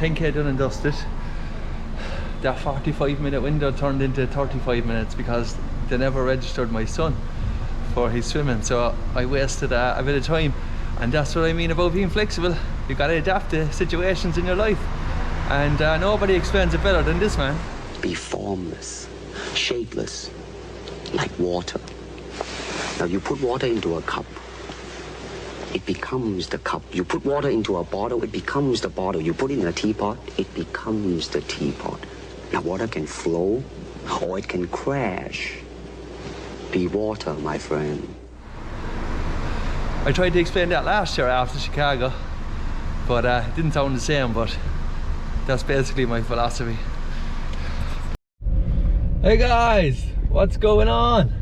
10k done and dusted. That 45-minute window turned into 35 minutes because they never registered my son for his swimming, so I wasted a bit of time. And that's what I mean about being flexible. You've got to adapt to situations in your life, and nobody explains it better than this man. Be formless, shapeless, like water. Now you put water into a cup, it becomes the cup. You put water into a bottle, it becomes the bottle. You put it in a teapot, it becomes the teapot. Now water can flow or it can crash. Be water, my friend. I tried to explain that last year after Chicago, but it didn't sound the same, but that's basically my philosophy. Hey guys, what's going on?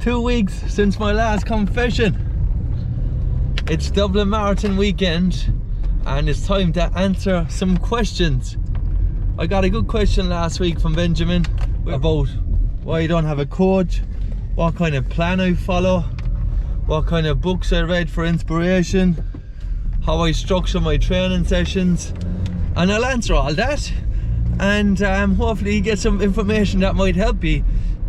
2 weeks since my last confession. It's Dublin Marathon weekend and it's time to answer some questions. I got a good question last week from Benjamin about why I don't have a coach, what kind of plan I follow, what kind of books I read for inspiration, how I structure my training sessions, and I'll answer all that and hopefully get some information that might help you.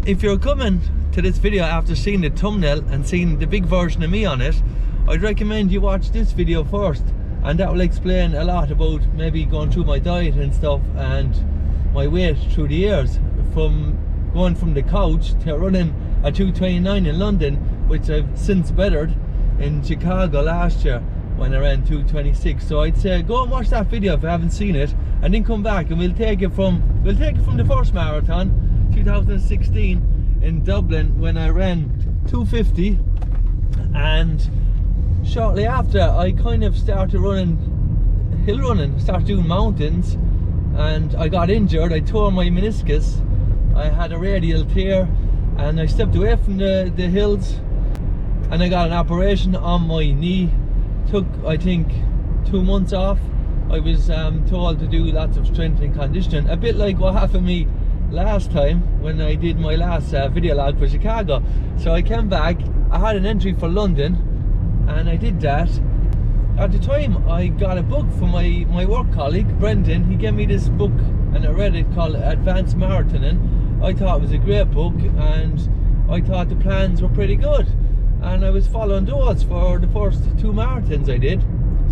If you're coming to this video after seeing the thumbnail and seeing the big version of me on it, I'd recommend you watch this video first, and that will explain a lot about maybe going through my diet and stuff and my weight through the years, from going from the couch to running a 2:29 in London, which I've since bettered in Chicago last year when I ran 2:26. So I'd say go and watch that video if you haven't seen it, and then come back and we'll take it from the first marathon, 2016 in Dublin, when I ran 2:50, and shortly after I kind of started hill running, started doing mountains, and I got injured. I tore my meniscus, I had a radial tear, and I stepped away from the hills and I got an operation on my knee. Took, I think, 2 months off. I was told to do lots of strength and conditioning, a bit like what happened to me last time when I did my last video log for Chicago. So I came back, I had an entry for London and I did that. At the time I got a book from my work colleague Brendan. He gave me this book and I read it, called Advanced Marathoning. I thought it was a great book and I thought the plans were pretty good, and I was following those for the first 2 marathons I did.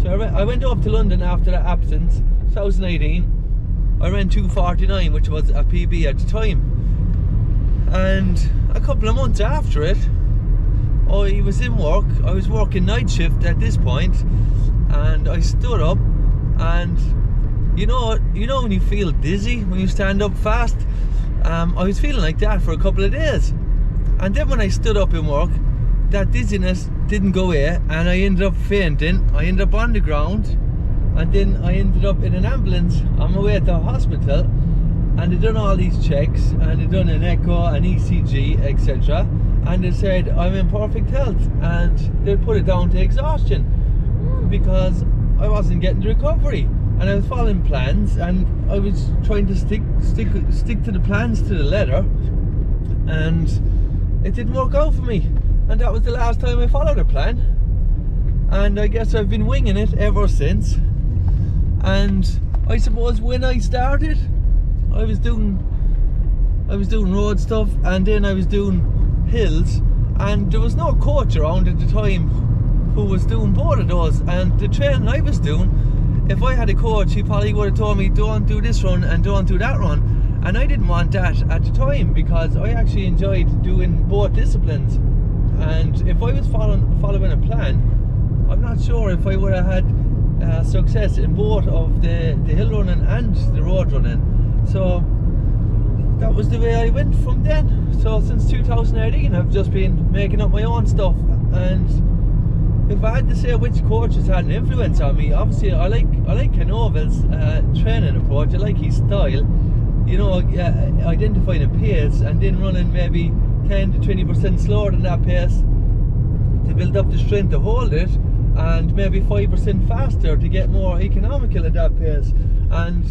So I went up to London after that absence, 2018. I ran 2:49, which was a PB at the time, and a couple of months after it I was in work. I was working night shift at this point, and I stood up, and you know when you feel dizzy when you stand up fast, I was feeling like that for a couple of days, and then when I stood up in work, that dizziness didn't go away and I ended up fainting. I ended up on the ground, and then I ended up in an ambulance on my way to the hospital, and they done all these checks and they done an echo, an ECG, etc., and they said I'm in perfect health, and they put it down to exhaustion because I wasn't getting the recovery, and I was following plans and I was trying to stick to the plans to the letter, and it didn't work out for me. And that was the last time I followed a plan, and I guess I've been winging it ever since. And I suppose when I started, I was doing road stuff, and then I was doing hills, and there was no coach around at the time who was doing both of those. And the training I was doing, if I had a coach, he probably would have told me don't do this run and don't do that run, and I didn't want that at the time because I actually enjoyed doing both disciplines. And if I was following a plan, I'm not sure if I would have had success in both of the hill running and the road running. So that was the way I went from then. So since 2018 I've just been making up my own stuff, and if I had to say which coaches had an influence on me, obviously I like Canova's training approach. I like his style, you know, identifying a pace and then running maybe 10 to 20% slower than that pace to build up the strength to hold it, and maybe 5% faster to get more economical at that pace. And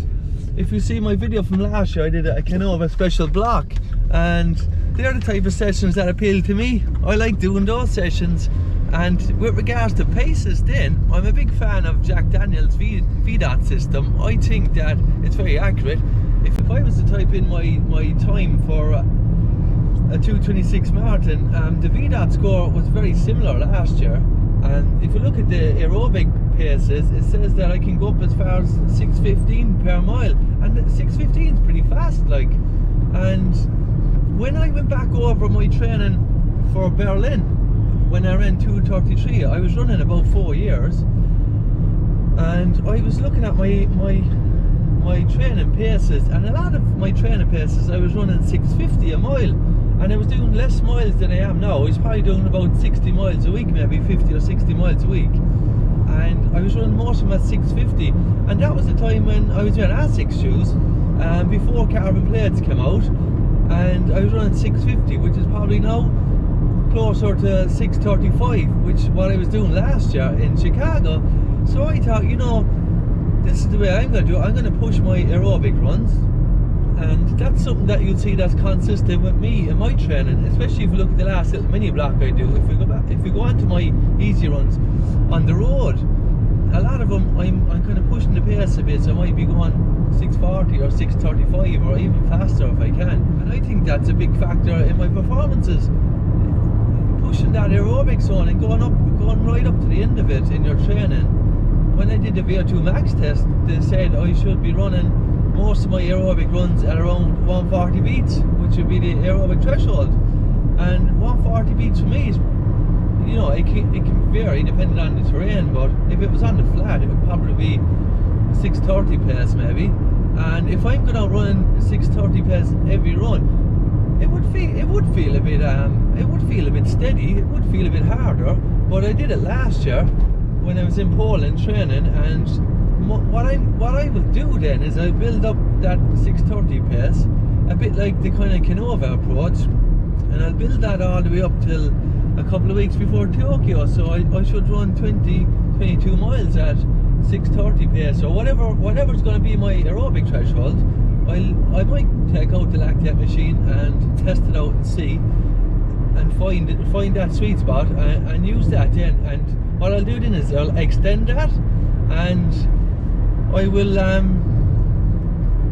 if you see my video from last year, I did a Canova special block, and they're the type of sessions that appeal to me. I like doing those sessions. And with regards to paces then, I'm a big fan of Jack Daniel's VDOT system. I think that it's very accurate. If I was to type in my time for a 2:26 marathon, the VDOT score was very similar last year. And if you look at the aerobic paces, it says that I can go up as far as 6:15 per mile. And 6:15 is pretty fast, like. And when I went back over my training for Berlin, when I ran 2:33, I was running about 4 years, and I was looking at my training paces, and a lot of my training paces I was running 6:50 a mile, and I was doing less miles than I am now. I was probably doing about 60 miles a week, maybe 50 or 60 miles a week, and I was running most of them at 6:50, and that was the time when I was wearing Asics shoes, before carbon plates came out, and I was running 6:50, which is probably now closer to 6:35, which what I was doing last year in Chicago. So I thought, you know, this is the way I'm going to do it. I'm going to push my aerobic runs, and that's something that you'll see that's consistent with me in my training, especially if you look at the last little mini block I do. If we go on to my easy runs on the road, a lot of them I'm kind of pushing the pace a bit, so I might be going 6:40 or 6:35 or even faster if I can, and I think that's a big factor in my performances. Pushing that aerobic zone and going right up to the end of it in your training. When I did the VO2 max test, they said I should be running most of my aerobic runs at around 140 beats, which would be the aerobic threshold. And 140 beats for me is, you know, it can vary depending on the terrain, but if it was on the flat, it would probably be 6:30 pace maybe. And if I'm going out running 6:30 pace every run, it would feel a bit steady. It would feel a bit harder. But I did it last year when I was in Poland training, and what I will do then is I build up that 6:30 pace, a bit like the kind of Canova approach, and I'll build that all the way up till a couple of weeks before Tokyo. So I should run 22 miles at 6:30 pace, or whatever's going to be my aerobic threshold. I might take out the lactate machine and test it out and see, and find that sweet spot and use that then. And what I'll do then is I'll extend that, and I will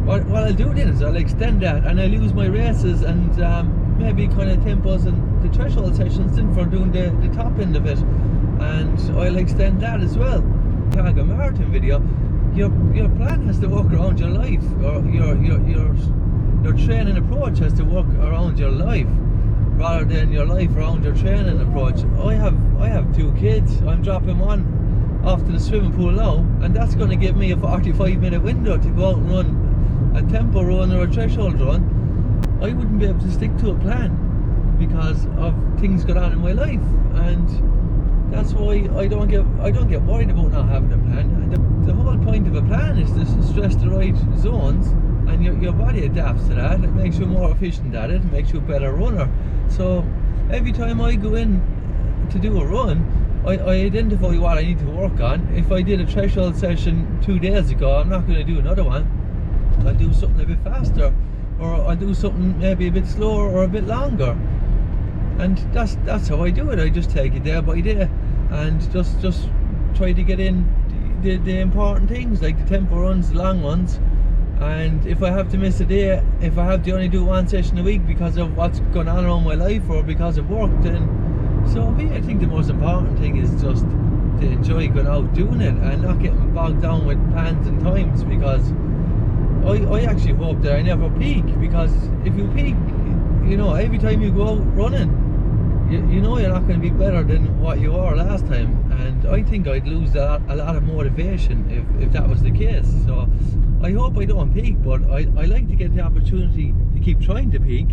what I'll do then is I'll extend that, and I'll use my races and maybe kind of tempos and the threshold sessions in for doing the top end of it, and I'll extend that as well. Chicago Marathon video. Your plan has to work around your life, or your training approach has to work around your life rather than your life around your training approach. I have 2 kids. I'm dropping one off to the swimming pool now, and that's going to give me a 45-minute window to go out and run a tempo run or a threshold run. I wouldn't be able to stick to a plan because of things going on in my life, and that's why I don't get worried about not having a plan. The whole point of a plan is to stress the right zones, and your body adapts to that. It makes you more efficient at it. It makes you a better runner. So every time I go in to do a run, I identify what I need to work on. If I did a threshold session 2 days ago, I'm not going to do another one. I'll do something a bit faster, or I'll do something maybe a bit slower or a bit longer. And that's how I do it. I just take it day by day and just try to get in the important things, like the tempo runs, the long ones. And if I have to miss a day, if I have to only do 1 session a week because of what's going on around my life or because of work, then so be it. I think the most important thing is just to enjoy going out doing it and not getting bogged down with plans and times, because I actually hope that I never peak, because if you peak, you know, every time you go out running, you know you're not going to be better than what you were last time, and I think I'd lose a lot of motivation if that was the case. So I hope I don't peak, but I like to get the opportunity to keep trying to peak,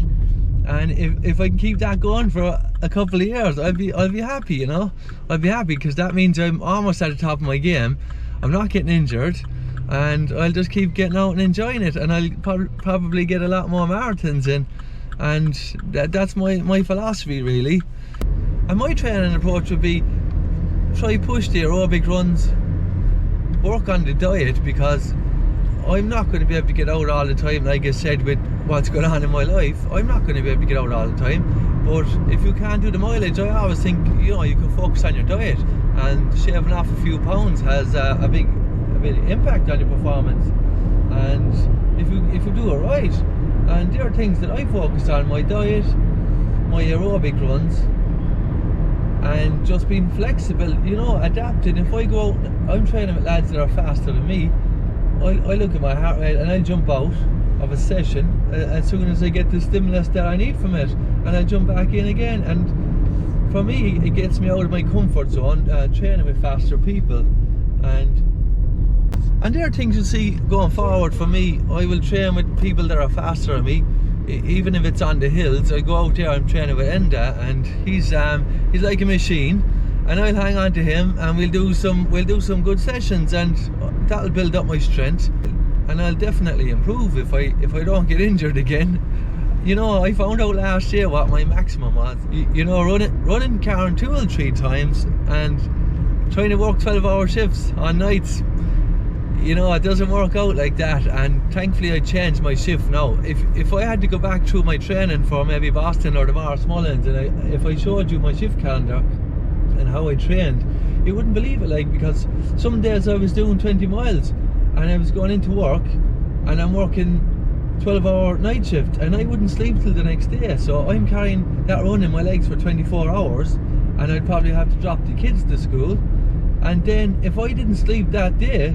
and if I can keep that going for a couple of years, I'll be happy, you know. I'll be happy because that means I'm almost at the top of my game. I'm not getting injured, and I'll just keep getting out and enjoying it, and I'll probably get a lot more marathons in. And that's my philosophy, really. And my training approach would be try push the aerobic runs, work on the diet, because I'm not going to be able to get out all the time, like I said, with what's going on in my life. I'm not going to be able to get out all the time. But if you can't do the mileage, I always think, you know, you can focus on your diet, and shaving off a few pounds has a big impact on your performance. And if you do it right, and there are things that I focused on: my diet, my aerobic runs, and just being flexible, you know, adapting. If I go out, I'm training with lads that are faster than me, I look at my heart rate and I jump out of a session as soon as I get the stimulus that I need from it, and I jump back in again. And for me, it gets me out of my comfort zone, training with faster people. And there are things you see going forward for me. I will train with people that are faster than me, even if it's on the hills. I go out there, I'm training with Enda, and he's like a machine, and I'll hang on to him, and we'll do some good sessions, and that'll build up my strength, and I'll definitely improve if I don't get injured again. You know, I found out last year what my maximum was. You know, running car and tool 3 times and trying to work 12-hour shifts on nights. You know, it doesn't work out like that, and thankfully I changed my shift now. If I had to go back through my training for maybe Boston or the Morris Mullins, and if I showed you my shift calendar and how I trained, you wouldn't believe it, like, because some days I was doing 20 miles and I was going into work and I'm working 12-hour night shift, and I wouldn't sleep till the next day. So I'm carrying that run in my legs for 24 hours, and I'd probably have to drop the kids to school. And then if I didn't sleep that day,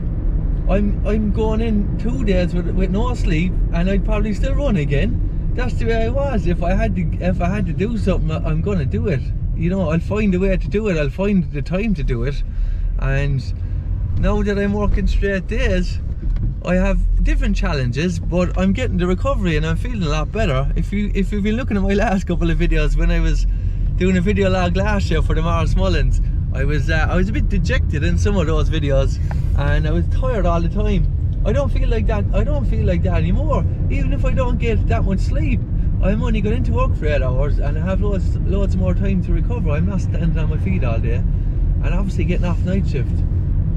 I'm going in 2 days with no sleep, and I'd probably still run again. That's the way I was. If I had to do something, I'm gonna do it. You know, I'll find a way to do it. I'll find the time to do it. And now that I'm working straight days, I have different challenges, but I'm getting the recovery and I'm feeling a lot better. If you've been looking at my last couple of videos, when I was doing a video log last year for the Morris Mullins, I was a bit dejected in some of those videos, and I was tired all the time. I don't feel like that anymore. Even if I don't get that much sleep, I'm only going into work for 8 hours, and I have loads more time to recover. I'm not standing on my feet all day, and obviously getting off night shift.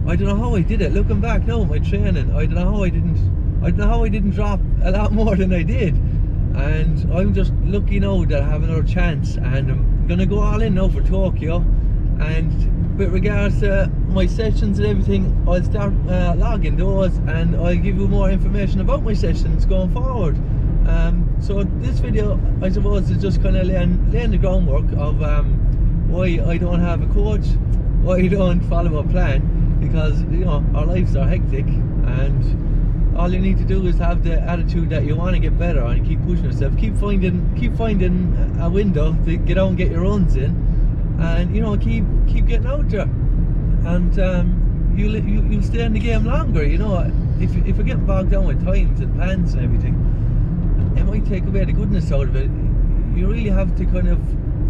I don't know how I did it. Looking back now at my training, I don't know how I didn't drop a lot more than I did. And I'm just lucky now that I have another chance, and I'm gonna go all in now for Tokyo. And with regards to my sessions and everything, I'll start logging those, and I'll give you more information about my sessions going forward. So this video, I suppose, is just kind of laying the groundwork of why I don't have a coach, why I don't follow a plan, because, you know, our lives are hectic, and all you need to do is have the attitude that you want to get better and keep pushing yourself, keep finding a window to get out and get your runs in, and, you know, keep getting out there, and you'll stay in the game longer. You know, if you're getting bogged down with times and plans and everything, it might take away the goodness out of it. You really have to kind of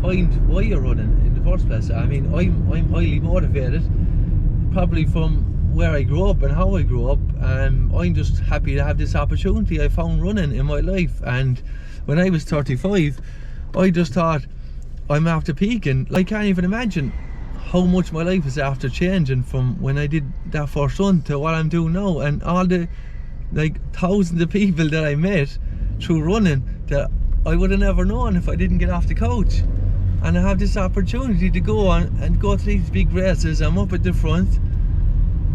find why you're running in the first place. I mean, I'm highly motivated, probably from where I grew up and how I grew up. I'm just happy to have this opportunity I found running in my life. And when I was 35, I just thought, I'm after peaking. I can't even imagine how much my life is after changing from when I did that first run to what I'm doing now, and all the thousands of people that I met through running that I would have never known if I didn't get off the couch. And I have this opportunity to go on and go to these big races. I'm up at the front,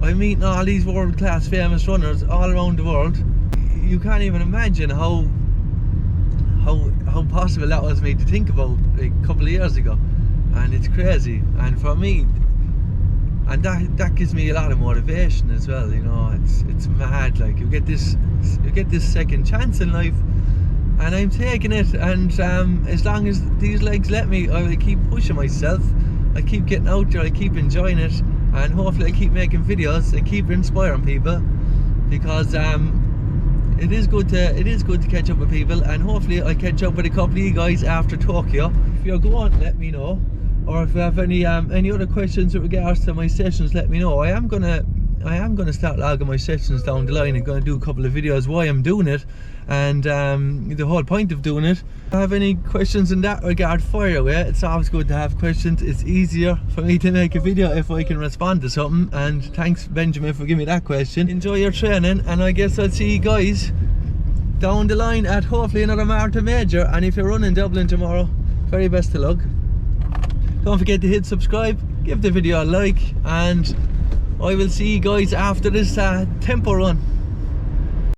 I'm meeting all these world-class famous runners all around the world. You can't even imagine how possible that was me to think about a couple of years ago, and it's crazy. And for me, and that gives me a lot of motivation as well. You know, it's mad. Like, you get this second chance in life, and I'm taking it. And as long as these legs let me, I will keep pushing myself. I keep getting out there. I keep enjoying it, and hopefully I keep making videos and keep inspiring people, because it is good to catch up with people, and hopefully I catch up with a couple of you guys after Tokyo. If you're going, let me know, or if you have any other questions with regards to my sessions, let me know. I am gonna I am going to start logging my sessions down the line. I'm going to do a couple of videos why I'm doing it, and the whole point of doing it. If you have any questions in that regard, fire away. It's always good to have questions. It's easier for me to make a video if I can respond to something. And thanks, Benjamin, for giving me that question. Enjoy your training, and I guess I'll see you guys down the line at hopefully another marathon major. And if you're running Dublin tomorrow, very best of luck. Don't forget to hit subscribe, give the video a like, and I will see you guys after this tempo run.